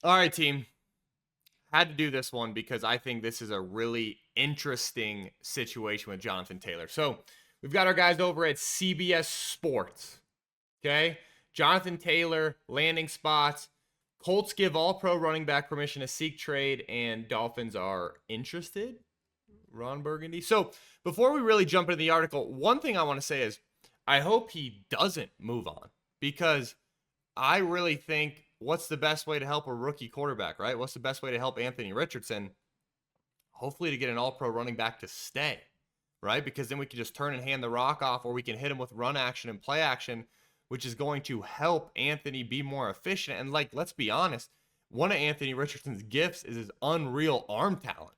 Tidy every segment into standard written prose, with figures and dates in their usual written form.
All right, team. Had to do this one because I think this is a really interesting situation with Jonathan Taylor. So we've got our guys over at CBS Sports. Okay. Jonathan Taylor, landing spots. Colts give all pro running back permission to seek trade, and Dolphins are interested. Ron Burgundy. So before we really jump into the article, one thing I want to say is I hope he doesn't move on because I really think what's the best way to help a rookie quarterback, right? What's the best way to help Anthony Richardson? Hopefully to get an all-pro running back to stay, right? Because then we can just turn and hand the rock off, or we can hit him with run action and play action, which is going to help Anthony be more efficient. And like, let's be honest, one of Anthony Richardson's gifts is his unreal arm talent,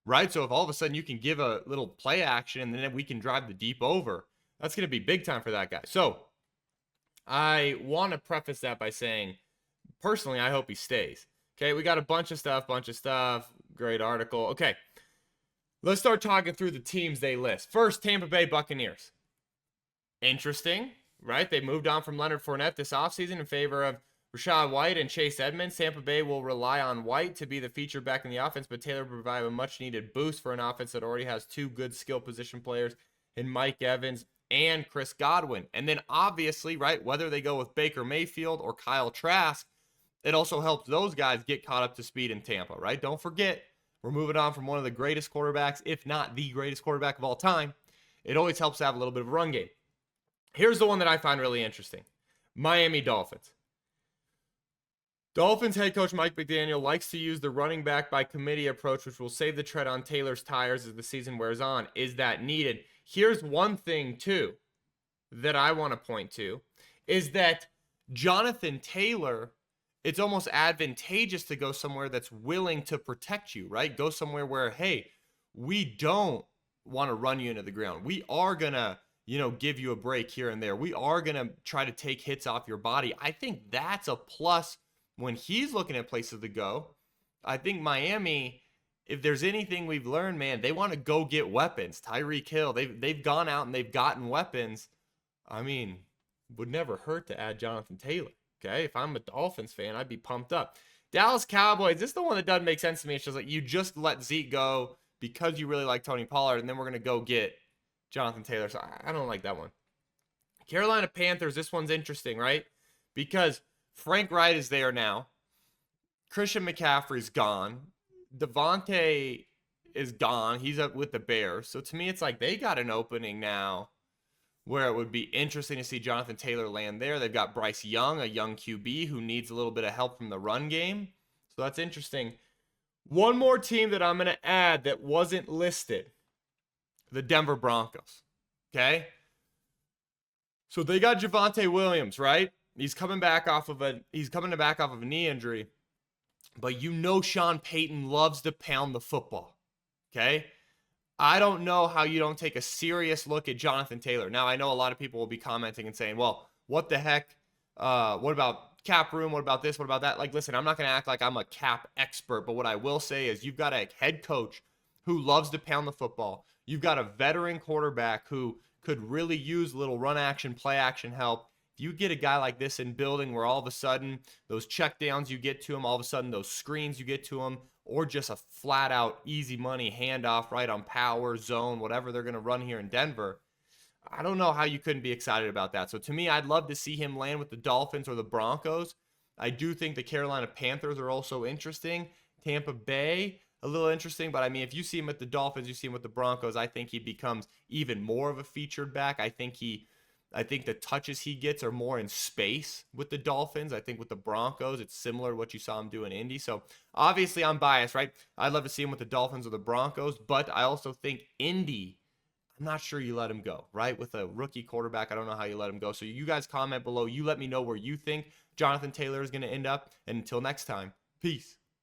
right? So if all of a sudden you can give a little play action and then we can drive the deep over, that's going to be big time for that guy. So I want to preface that by saying, personally, I hope he stays. Okay, we got a bunch of stuff. Great article. Okay, let's start talking through the teams they list. First, Tampa Bay Buccaneers. Interesting, right? They moved on from Leonard Fournette this offseason in favor of Rachaad White and Chase Edmonds. Tampa Bay will rely on White to be the feature back in the offense, but Taylor will provide a much-needed boost for an offense that already has two good skill position players in Mike Evans and Chris Godwin. And then obviously, right, whether they go with Baker Mayfield or Kyle Trask, it also helps those guys get caught up to speed in Tampa, right? Don't forget, we're moving on from one of the greatest quarterbacks, if not the greatest quarterback of all time. It always helps to have a little bit of a run game. Here's the one that I find really interesting. Miami Dolphins. Dolphins head coach Mike McDaniel likes to use the running back by committee approach, which will save the tread on Taylor's tires as the season wears on. Is that needed? Here's one thing, too, that I want to point to, is that Jonathan Taylor, it's almost advantageous to go somewhere that's willing to protect you, right? Go somewhere where, hey, we don't want to run you into the ground. We are going to, give you a break here and there. We are going to try to take hits off your body. I think that's a plus when he's looking at places to go. I think Miami, if there's anything we've learned, man, they want to go get weapons. Tyreek Hill, they've gone out and they've gotten weapons. I mean, would never hurt to add Jonathan Taylor. Okay, if I'm a Dolphins fan, I'd be pumped up. Dallas Cowboys, this is the one that doesn't make sense to me. It's just like you just let Zeke go because you really like Tony Pollard, and then we're going to go get Jonathan Taylor. So I don't like that one. Carolina Panthers, this one's interesting, right? Because Frank Wright is there now. Christian McCaffrey's gone. Devontae is gone. He's up with the Bears. So to me, it's like they got an opening now where it would be interesting to see Jonathan Taylor land there. They've got Bryce Young, a young QB who needs a little bit of help from the run game. So that's interesting. One more team that I'm going to add that wasn't listed, the Denver Broncos. Okay? So they got Javonte Williams, right? He's coming back off of a knee injury. But Sean Payton loves to pound the football. Okay? I don't know how you don't take a serious look at Jonathan Taylor. Now, I know a lot of people will be commenting and saying, well, what the heck? What about cap room? What about this? What about that? Like, listen, I'm not going to act like I'm a cap expert, but what I will say is you've got a head coach who loves to pound the football. You've got a veteran quarterback who could really use a little run action, play action help. If you get a guy like this in building where all of a sudden those check downs you get to him, all of a sudden those screens you get to him, or just a flat out easy money handoff right on power, zone, whatever they're going to run here in Denver, I don't know how you couldn't be excited about that. So to me, I'd love to see him land with the Dolphins or the Broncos. I do think the Carolina Panthers are also interesting. Tampa Bay, a little interesting, but I mean, if you see him with the Dolphins, you see him with the Broncos, I think he becomes even more of a featured back. I think the touches he gets are more in space with the Dolphins. I think with the Broncos, it's similar to what you saw him do in Indy. So obviously I'm biased, right? I'd love to see him with the Dolphins or the Broncos, but I also think Indy, I'm not sure you let him go, right? With a rookie quarterback, I don't know how you let him go. So you guys comment below. You let me know where you think Jonathan Taylor is going to end up. And until next time, peace.